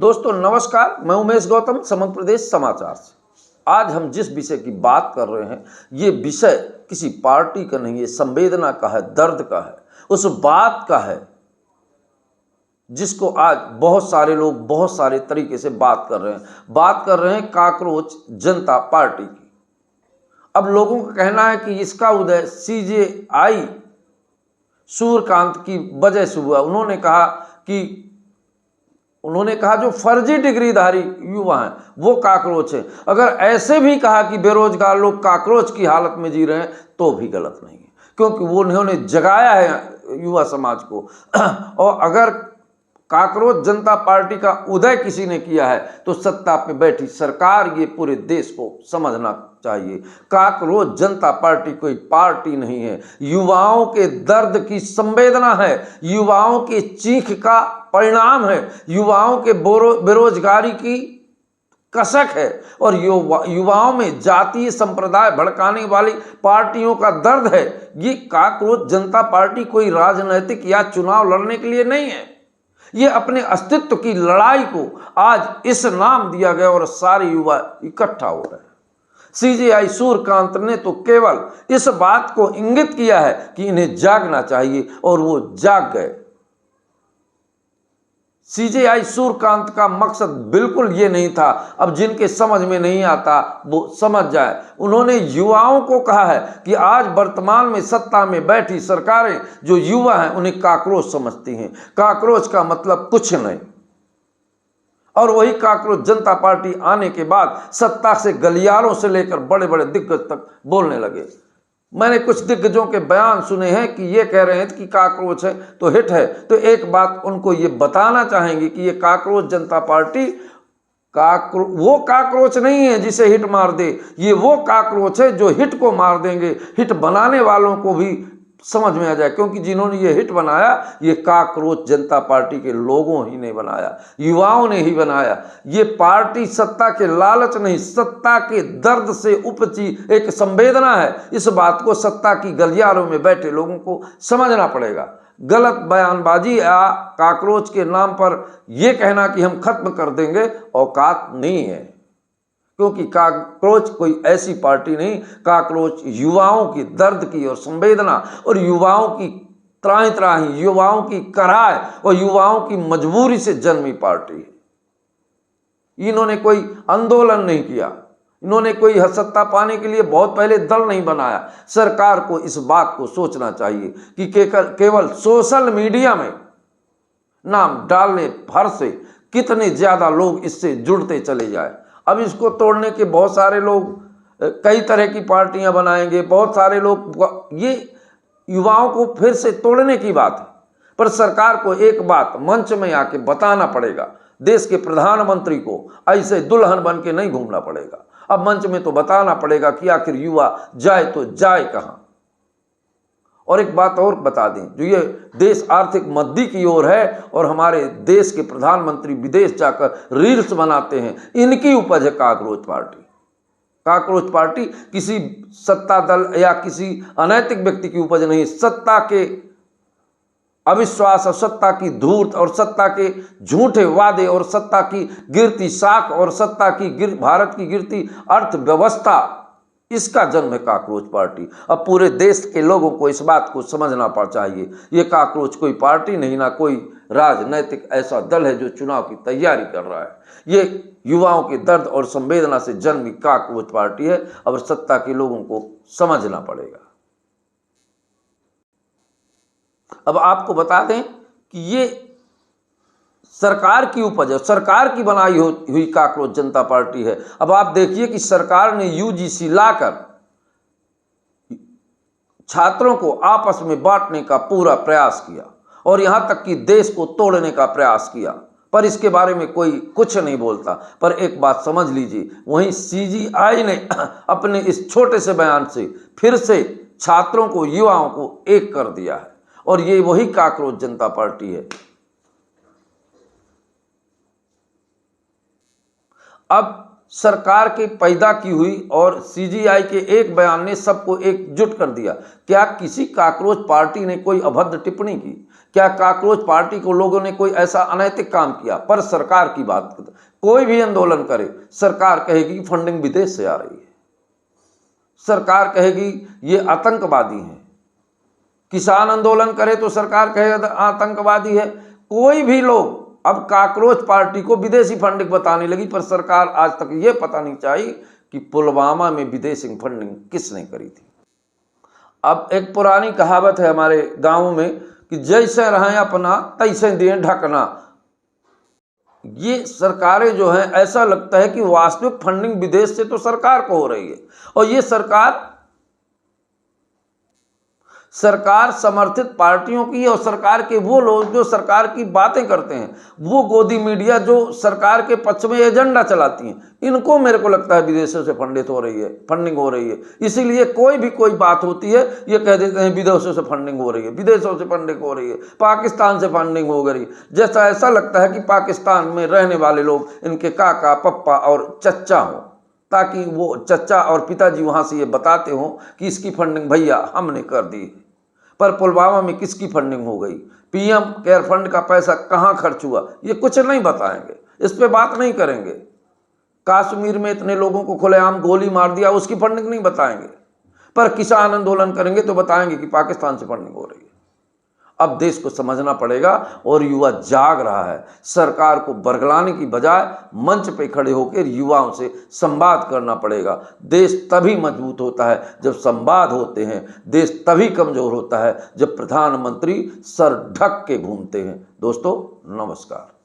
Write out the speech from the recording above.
दोस्तों नमस्कार, मैं उमेश गौतम, समग्र प्रदेश समाचार से। आज हम जिस विषय की बात कर रहे हैं, ये विषय किसी पार्टी का नहीं है, संवेदना का है, दर्द का है, उस बात का है जिसको आज बहुत सारे लोग बहुत सारे तरीके से बात कर रहे हैं। बात कर रहे हैं काकरोच जनता पार्टी की। अब लोगों का कहना है कि इसका उदय सीजेआई सूर्यकांत की वजह से हुआ। उन्होंने कहा जो फर्जी डिग्रीधारी युवा हैं वो काकरोच है। अगर ऐसे भी कहा कि बेरोजगार लोग काकरोच की हालत में जी रहे हैं तो भी गलत नहीं है, क्योंकि वो उन्होंने जगाया है युवा समाज को। और अगर काकरोच जनता पार्टी का उदय किसी ने किया है तो सत्ता पे बैठी सरकार, ये पूरे देश को समझना चाहिए। काकरोच जनता पार्टी कोई पार्टी नहीं है, युवाओं के दर्द की संवेदना है, युवाओं की चीख का परिणाम है, युवाओं के बेरोजगारी की कसक है और युवाओं में जातीय संप्रदाय भड़काने वाली पार्टियों का दर्द है। ये काकरोच जनता पार्टी कोई राजनीतिक या चुनाव लड़ने के लिए नहीं है, ये अपने अस्तित्व की लड़ाई को आज इस नाम दिया गया और सारे युवा इकट्ठा हो रहे हैं। सीजेआई सूर्यकांत ने तो केवल इस बात को इंगित किया है कि इन्हें जागना चाहिए और वो जाग गए। सीजेआई सूर्यकांत का मकसद बिल्कुल ये नहीं था, अब जिनके समझ में नहीं आता वो समझ जाए। उन्होंने युवाओं को कहा है कि आज वर्तमान में सत्ता में बैठी सरकारें जो युवा हैं उन्हें काकरोच समझती हैं। काकरोच का मतलब कुछ नहीं। और वही काकरोच जनता पार्टी आने के बाद सत्ता से गलियारों से लेकर बड़े बड़े दिग्गज तक बोलने लगे। मैंने कुछ दिग्गजों के बयान सुने हैं कि ये कह रहे हैं कि काकरोच है तो हिट है। तो एक बात उनको ये बताना चाहेंगे कि ये काकरोच जनता पार्टी वो काकरोच नहीं है जिसे हिट मार दे, ये वो काकरोच है जो हिट को मार देंगे। हिट बनाने वालों को भी समझ में आ जाए, क्योंकि जिन्होंने ये हिट बनाया ये काकरोच जनता पार्टी के लोगों ही ने बनाया, युवाओं ने ही बनाया। ये पार्टी सत्ता के लालच नहीं, सत्ता के दर्द से उपजी एक संवेदना है। इस बात को सत्ता की गलियारों में बैठे लोगों को समझना पड़ेगा। गलत बयानबाजी या काकरोच के नाम पर यह कहना कि हम खत्म कर देंगे औकात नहीं है, क्योंकि काकरोच कोई ऐसी पार्टी नहीं। काकरोच युवाओं की दर्द की और संवेदना और युवाओं की त्राही त्राही, युवाओं की कराह और युवाओं की मजबूरी से जन्मी पार्टी है। इन्होंने कोई आंदोलन नहीं किया, इन्होंने कोई सत्ता पाने के लिए बहुत पहले दल नहीं बनाया। सरकार को इस बात को सोचना चाहिए कि केवल सोशल मीडिया में नाम डालने भर से कितने ज्यादा लोग इससे जुड़ते चले जाए। अब इसको तोड़ने के बहुत सारे लोग कई तरह की पार्टियां बनाएंगे, बहुत सारे लोग, ये युवाओं को फिर से तोड़ने की बात है। पर सरकार को एक बात मंच में आके बताना पड़ेगा, देश के प्रधानमंत्री को ऐसे दुल्हन बन के नहीं घूमना पड़ेगा। अब मंच में तो बताना पड़ेगा कि आखिर युवा जाए तो जाए कहां। और एक बात और बता दें, जो ये देश आर्थिक मंदी की ओर है और हमारे देश के प्रधानमंत्री विदेश जाकर रील्स बनाते हैं, इनकी उपज है काकरोच पार्टी। काकरोच पार्टी किसी सत्ता दल या किसी अनैतिक व्यक्ति की उपज नहीं। सत्ता के अविश्वास और सत्ता की धूर्त और सत्ता के झूठे वादे और सत्ता की गिरती साख और सत्ता की भारत की गिरती अर्थव्यवस्था, इसका जन्म है काकरोच पार्टी। अब पूरे देश के लोगों को इस बात को समझना चाहिए, ये काकरोच कोई पार्टी नहीं, ना कोई राजनैतिक ऐसा दल है जो चुनाव की तैयारी कर रहा है। ये युवाओं के दर्द और संवेदना से जन्मी काकरोच पार्टी है। अब सत्ता के लोगों को समझना पड़ेगा। अब आपको बता दें कि ये सरकार की उपज है, सरकार की बनाई हुई काकरोच जनता पार्टी है। अब आप देखिए कि सरकार ने यूजीसी लाकर छात्रों को आपस में बांटने का पूरा प्रयास किया और यहां तक कि देश को तोड़ने का प्रयास किया, पर इसके बारे में कोई कुछ नहीं बोलता। पर एक बात समझ लीजिए, वहीं सीजेआई ने अपने इस छोटे से बयान से फिर से छात्रों को, युवाओं को एक कर दिया है और ये वही काकरोच जनता पार्टी है। अब सरकार के पैदा की हुई और सीजीआई के एक बयान ने सबको एकजुट कर दिया। क्या किसी काकरोच पार्टी ने कोई अभद्र टिप्पणी की? क्या काकरोच पार्टी को लोगों ने कोई ऐसा अनैतिक काम किया? पर सरकार की बात करते, कोई भी आंदोलन करे सरकार कहेगी कि फंडिंग विदेश से आ रही है, सरकार कहेगी ये आतंकवादी हैं। किसान आंदोलन करे तो सरकार कहेगा आतंकवादी है। कोई भी लोग अब काकरोच पार्टी को विदेशी फंडिंग बताने लगी, पर सरकार आज तक ये पता नहीं चाहिए कि पुलवामा में विदेशी फंडिंग किसने करी थी। अब एक पुरानी कहावत है हमारे गांव में कि जैसे रहें अपना तैसे दें ढकना। ये सरकारें जो हैं, ऐसा लगता है कि वास्तविक फंडिंग विदेश से तो सरकार को हो रही है, और ये सरकार समर्थित पार्टियों की और सरकार के वो लोग जो सरकार की बातें करते हैं, वो गोदी मीडिया जो सरकार के पक्ष में एजेंडा चलाती हैं, इनको मेरे को लगता है विदेशों से फंडिंग हो रही है। इसीलिए कोई भी कोई बात होती है ये कह देते हैं विदेशों से फंडिंग हो रही है, विदेशों से फंडिंग हो रही है, पाकिस्तान से फंडिंग हो गई। जैसा ऐसा लगता है कि पाकिस्तान में रहने वाले लोग इनके काका पप्पा और चच्चा हों, ताकि वो चच्चा और पिताजी वहाँ से ये बताते हों कि इसकी फंडिंग भैया हमने कर दी। पर पुलवामा में किसकी फंडिंग हो गई, पीएम केयर फंड का पैसा कहाँ खर्च हुआ, ये कुछ नहीं बताएंगे, इस पे बात नहीं करेंगे। कश्मीर में इतने लोगों को खुलेआम गोली मार दिया, उसकी फंडिंग नहीं बताएंगे। पर किसान आंदोलन करेंगे तो बताएंगे कि पाकिस्तान से फंडिंग हो रही है। अब देश को समझना पड़ेगा, और युवा जाग रहा है। सरकार को बरगलाने की बजाय मंच पे खड़े होकर युवाओं से संवाद करना पड़ेगा। देश तभी मजबूत होता है जब संवाद होते हैं, देश तभी कमजोर होता है जब प्रधानमंत्री सर ढक के घूमते हैं। दोस्तों नमस्कार।